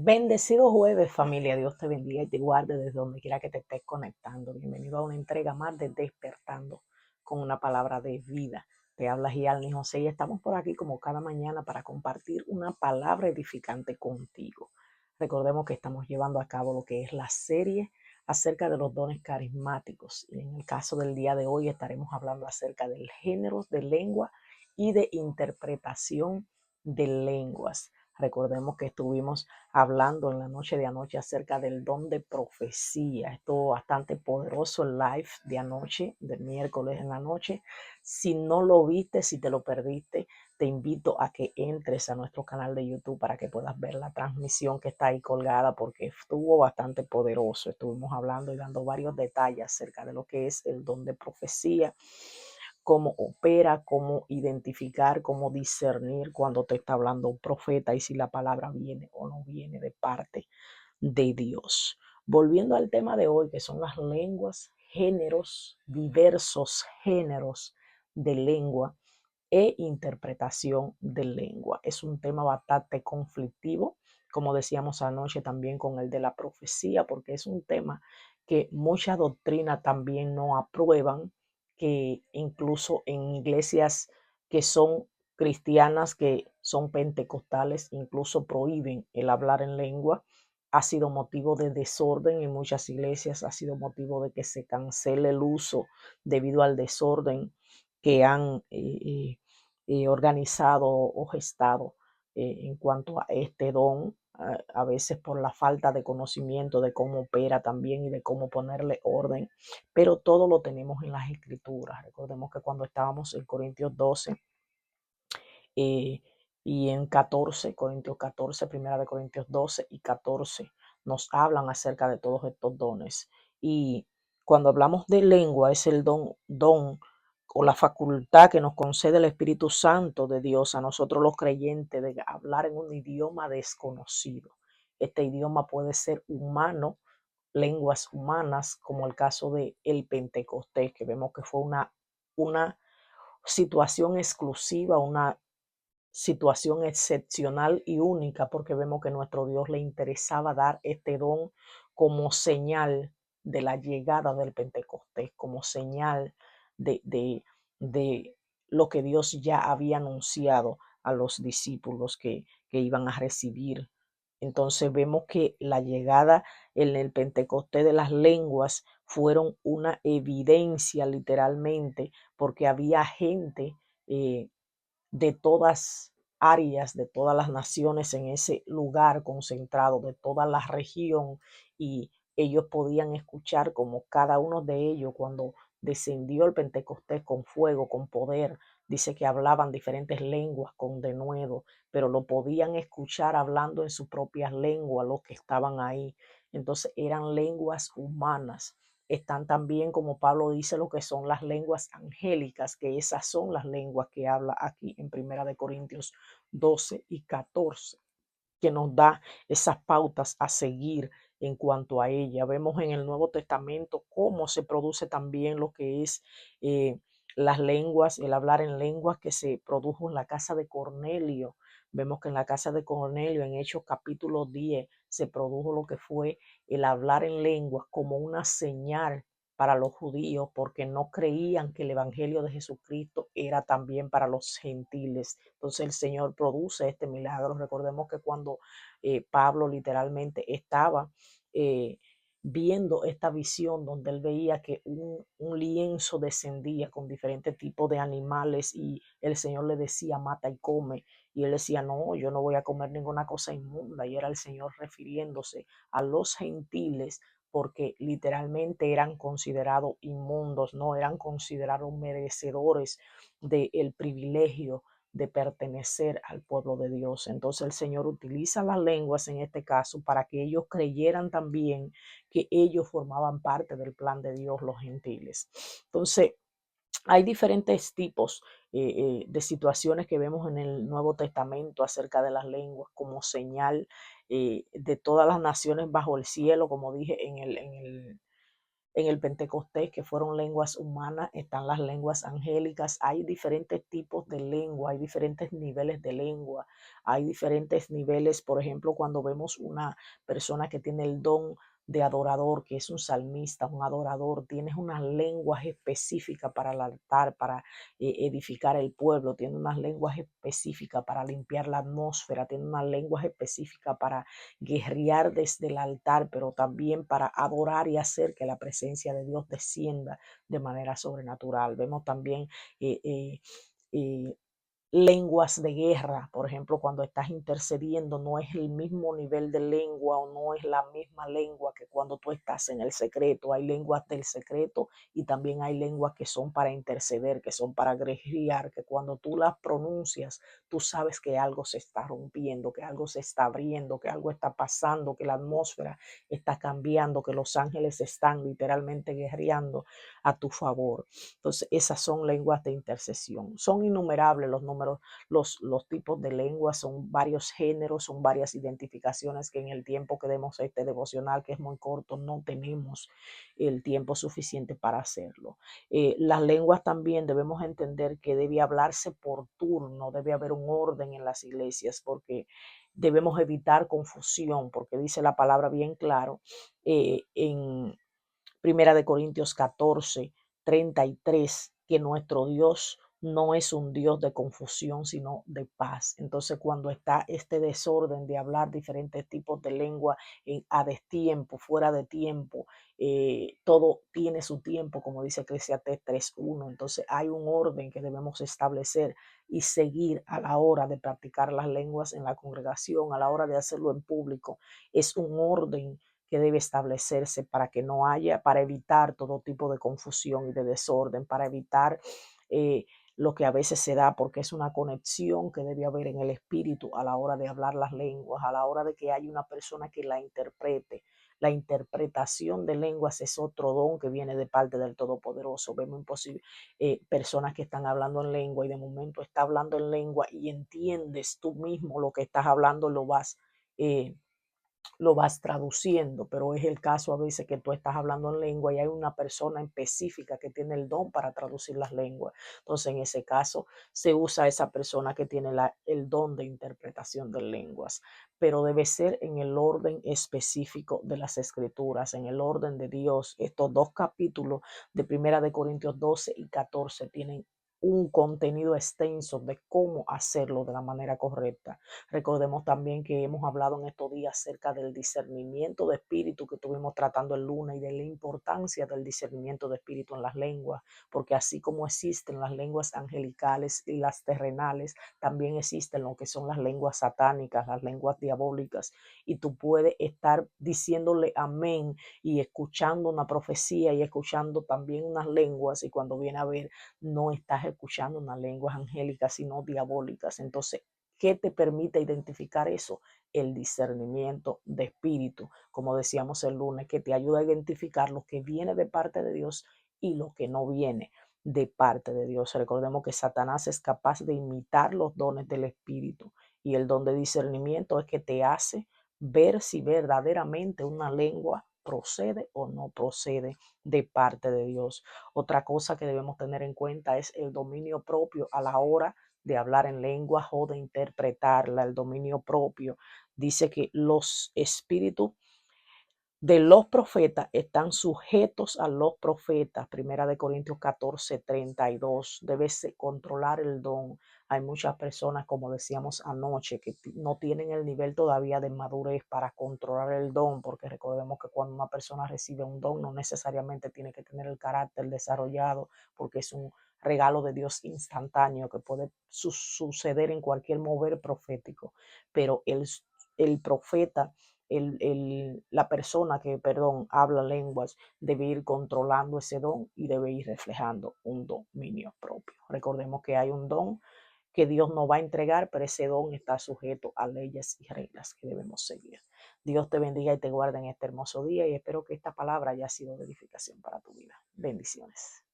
Bendecido jueves, familia. Dios te bendiga y te guarde desde donde quiera que te estés conectando. Bienvenido a una entrega más de Despertando con una palabra de vida. Te habla Gialni José y estamos por aquí como cada mañana para compartir una palabra edificante contigo. Recordemos que estamos llevando a cabo lo que es la serie acerca de los dones carismáticos. Y en el caso del día de hoy estaremos hablando acerca del género de lengua y de interpretación de lenguas. Recordemos que estuvimos hablando en la noche de anoche acerca del don de profecía. Estuvo bastante poderoso el live de anoche, del miércoles en la noche. Si no lo viste, si te lo perdiste, te invito a que entres a nuestro canal de YouTube para que puedas ver la transmisión que está ahí colgada porque estuvo bastante poderoso. Estuvimos hablando y dando varios detalles acerca de lo que es el don de profecía, cómo opera, cómo identificar, cómo discernir cuando te está hablando un profeta y si la palabra viene o no viene de parte de Dios. Volviendo al tema de hoy, que son las lenguas, géneros, diversos géneros de lengua e interpretación de lengua. Es un tema bastante conflictivo, como decíamos anoche también con el de la profecía, porque es un tema que muchas doctrinas también no aprueban, que incluso en iglesias que son cristianas, que son pentecostales, incluso prohíben el hablar en lengua. Ha sido motivo de desorden en muchas iglesias, ha sido motivo de que se cancele el uso debido al desorden que han organizado o gestado en cuanto a este don, a veces por la falta de conocimiento de cómo opera también y de cómo ponerle orden, pero todo lo tenemos en las escrituras. Recordemos que cuando estábamos en Corintios 12 eh, y en 14, Corintios 14, primera de Corintios 12 y 14, nos hablan acerca de todos estos dones. Y cuando hablamos de lengua, es el don o la facultad que nos concede el Espíritu Santo de Dios a nosotros los creyentes de hablar en un idioma desconocido. Este idioma puede ser humano, lenguas humanas, como el caso de el Pentecostés, que vemos que fue una situación exclusiva, una situación excepcional y única, porque vemos que nuestro Dios le interesaba dar este don como señal de la llegada del Pentecostés, como señal de lo que Dios ya había anunciado a los discípulos que iban a recibir. Entonces vemos que la llegada en el Pentecostés de las lenguas fueron una evidencia literalmente, porque había gente de todas áreas, de todas las naciones en ese lugar concentrado, de toda la región, y ellos podían escuchar como cada uno de ellos cuando descendió el Pentecostés con fuego, con poder, dice que hablaban diferentes lenguas con denuedo, pero lo podían escuchar hablando en sus propias lenguas los que estaban ahí. Entonces eran lenguas humanas. Están también, como Pablo dice, lo que son las lenguas angélicas, que esas son las lenguas que habla aquí en Primera de Corintios 12 y 14, que nos da esas pautas a seguir en cuanto a ella. Vemos en el Nuevo Testamento cómo se produce también lo que es las lenguas, el hablar en lenguas que se produjo en la casa de Cornelio. Vemos que en la casa de Cornelio, en Hechos capítulo 10, se produjo lo que fue el hablar en lenguas como una señal para los judíos, porque no creían que el evangelio de Jesucristo era también para los gentiles. Entonces el Señor produce este milagro. Recordemos que cuando Pablo literalmente estaba eh, viendo esta visión donde él veía que un lienzo descendía con diferentes tipos de animales y el Señor le decía mata y come, y él decía no, yo no voy a comer ninguna cosa inmunda, y era el Señor refiriéndose a los gentiles, porque literalmente eran considerados inmundos, no eran considerados merecedores del privilegio de pertenecer al pueblo de Dios. Entonces el Señor utiliza las lenguas en este caso para que ellos creyeran también que ellos formaban parte del plan de Dios, los gentiles. Entonces, hay diferentes tipos de situaciones que vemos en el Nuevo Testamento acerca de las lenguas como señal de todas las naciones bajo el cielo, como dije en el Pentecostés, que fueron lenguas humanas, están las lenguas angélicas. Hay diferentes tipos de lengua, hay diferentes niveles de lengua, hay diferentes niveles. Por ejemplo, cuando vemos una persona que tiene el don de adorador, que es un salmista, un adorador, tienes unas lenguas específicas para el altar, para edificar el pueblo, tiene unas lenguas específicas para limpiar la atmósfera, tiene unas lenguas específicas para guerrear desde el altar, pero también para adorar y hacer que la presencia de Dios descienda de manera sobrenatural. Vemos también eh, eh, eh, lenguas de guerra, por ejemplo, cuando estás intercediendo, no es el mismo nivel de lengua o no es la misma lengua que cuando tú estás en el secreto. Hay lenguas del secreto y también hay lenguas que son para interceder, que son para guerrear, que cuando tú las pronuncias, tú sabes que algo se está rompiendo, que algo se está abriendo, que algo está pasando, que la atmósfera está cambiando, que los ángeles están literalmente guerreando a tu favor. Entonces, esas son lenguas de intercesión. Son innumerables los números, los tipos de lenguas, son varios géneros, son varias identificaciones que en el tiempo que demos este devocional, que es muy corto, no tenemos el tiempo suficiente para hacerlo. Las lenguas también debemos entender que debe hablarse por turno, debe haber un orden en las iglesias, porque debemos evitar confusión, porque dice la palabra bien claro en Primera de Corintios 14:33, que nuestro Dios no es un Dios de confusión, sino de paz. Entonces, cuando está este desorden de hablar diferentes tipos de lengua a destiempo, fuera de tiempo, todo tiene su tiempo, como dice Eclesiastés 3:1. Entonces, hay un orden que debemos establecer y seguir a la hora de practicar las lenguas en la congregación, a la hora de hacerlo en público. Es un orden que debe establecerse para que no haya, para evitar todo tipo de confusión y de desorden, para evitar eh, lo que a veces se da, porque es una conexión que debe haber en el espíritu a la hora de hablar las lenguas, a la hora de que haya una persona que la interprete. La interpretación de lenguas es otro don que viene de parte del Todopoderoso. Vemos personas que están hablando en lengua y de momento está hablando en lengua y entiendes tú mismo lo que estás hablando, eh, lo vas traduciendo, pero es el caso a veces que tú estás hablando en lengua y hay una persona específica que tiene el don para traducir las lenguas. Entonces, en ese caso, se usa esa persona que tiene el don de interpretación de lenguas, pero debe ser en el orden específico de las escrituras, en el orden de Dios. Estos dos capítulos de Primera de Corintios 12 y 14 tienen un contenido extenso de cómo hacerlo de la manera correcta. Recordemos también que hemos hablado en estos días acerca del discernimiento de espíritu que estuvimos tratando el lunes y de la importancia del discernimiento de espíritu en las lenguas, porque así como existen las lenguas angelicales y las terrenales, también existen lo que son las lenguas satánicas, las lenguas diabólicas, y tú puedes estar diciéndole amén y escuchando una profecía y escuchando también unas lenguas, y cuando viene a ver, no estás escuchando unas lenguas angélicas, sino diabólicas. Entonces, ¿qué te permite identificar eso? El discernimiento de espíritu, como decíamos el lunes, que te ayuda a identificar lo que viene de parte de Dios y lo que no viene de parte de Dios. Recordemos que Satanás es capaz de imitar los dones del espíritu y el don de discernimiento es que te hace ver si verdaderamente una lengua procede o no procede de parte de Dios. Otra cosa que debemos tener en cuenta es el dominio propio a la hora de hablar en lengua o de interpretarla, el dominio propio. Dice que los espíritus de los profetas están sujetos a los profetas. Primera de Corintios 14:32. Debes controlar el don. Hay muchas personas, como decíamos anoche, que no tienen el nivel todavía de madurez para controlar el don, porque recordemos que cuando una persona recibe un don, no necesariamente tiene que tener el carácter desarrollado, porque es un regalo de Dios instantáneo que puede suceder en cualquier mover profético. Pero el profeta, la persona que, perdón, habla lenguas, debe ir controlando ese don y debe ir reflejando un dominio propio. Recordemos que hay un don que Dios nos va a entregar, pero ese don está sujeto a leyes y reglas que debemos seguir. Dios te bendiga y te guarde en este hermoso día y espero que esta palabra haya sido de edificación para tu vida. Bendiciones.